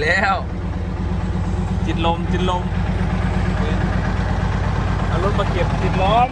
แล้วจิตลมเอารถมาเก็บจิตลม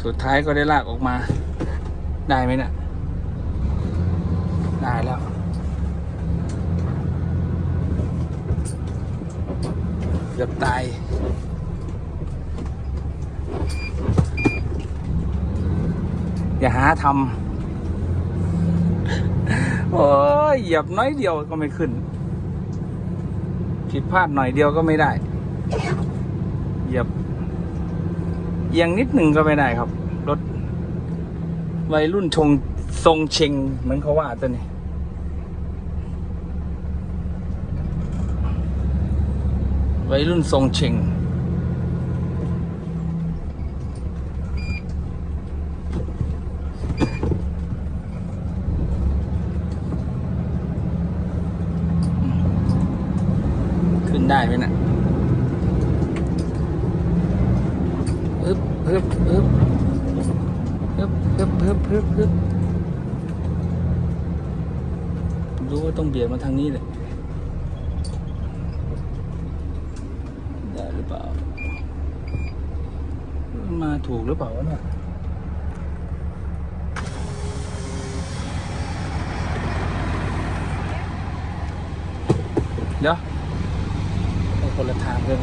สุดท้ายก็ได้ลากออกมา ได้ไหมเนี่ยได้แล้วเกือบตายอย่าหาทำโอ้ยเหยียบน้อยเดียวก็ไม่ขึ้นผิดพลาดหน่อยเดียวก็ไม่ได้เหยียบเอียงนิดหนึ่งก็ไม่ได้ครับรถวัยรุ่นทรงเชงเหมือนเขาว่าตัวนี้วัยรุ่นทรงเชงขึ้นได้ไหมนะอึบอึบอึบอึบอึบอึบอึบอึบรู้ว่าต้องเบียดมาทางนี้เลยได้หรือเปล่ามาถูกหรือเปล่าวะเนี่ยเดี๋ยวไปคนละทางเลย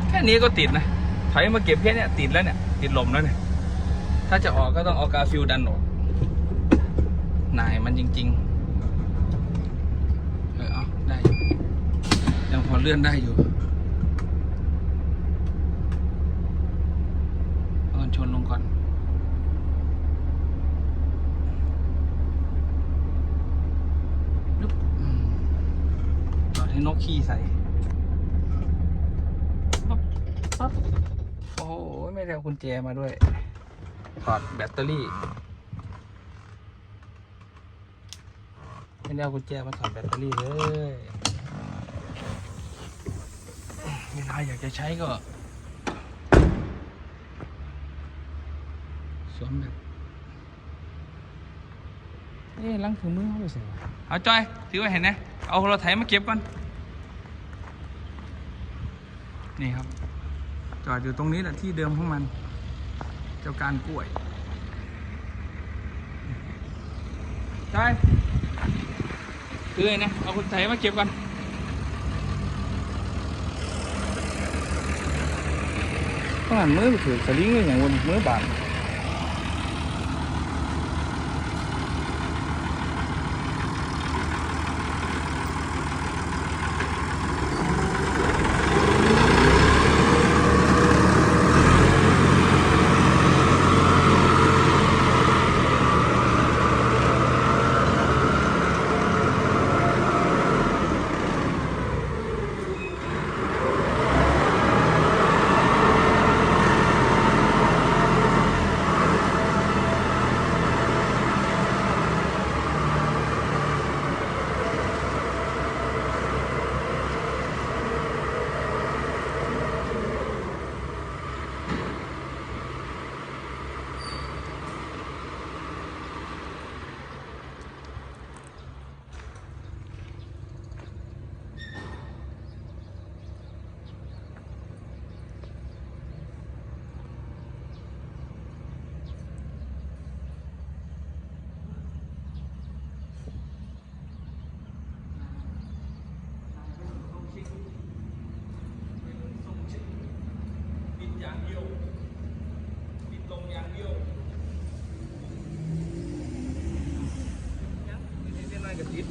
แค่นี้ก็ติดนะถอยมาเก็บแค่นี้ติดแล้วเนี่ยติดลมแล้วเนี่ยถ้าจะออกก็ต้องเอากาฟิลดันออกนายมันจริงๆเอาได้ยังพอเลื่อนได้อยู่เอาชนลงก่อนจอดให้นกขี้ใส่ปั๊บโอ้โหไม่ได้เอากุญแจมาด้วยถอดแบตเตอรี่ไม่ได้เอากุญแจมาถอดแบตเตอรี่เลยเวลาอยากจะใช้ก็สวมแบบล้างถุงมือเขาไปใส่เอาจอยถือไว้เห็นนะเอาเราไถมาเก็บก่อนนี่ครับจอดอยู่ตรงนี้แหละที่เดิมของมันเจ้าการกล้วยใช่คือไงนะเอาคนไถมาเก็บกันขนาดมือไปถือสลิงเลยอย่างวันมือบาดอย่างเดียวปิดลงอย่างเดียวยังไม่ได้น้อยกับติด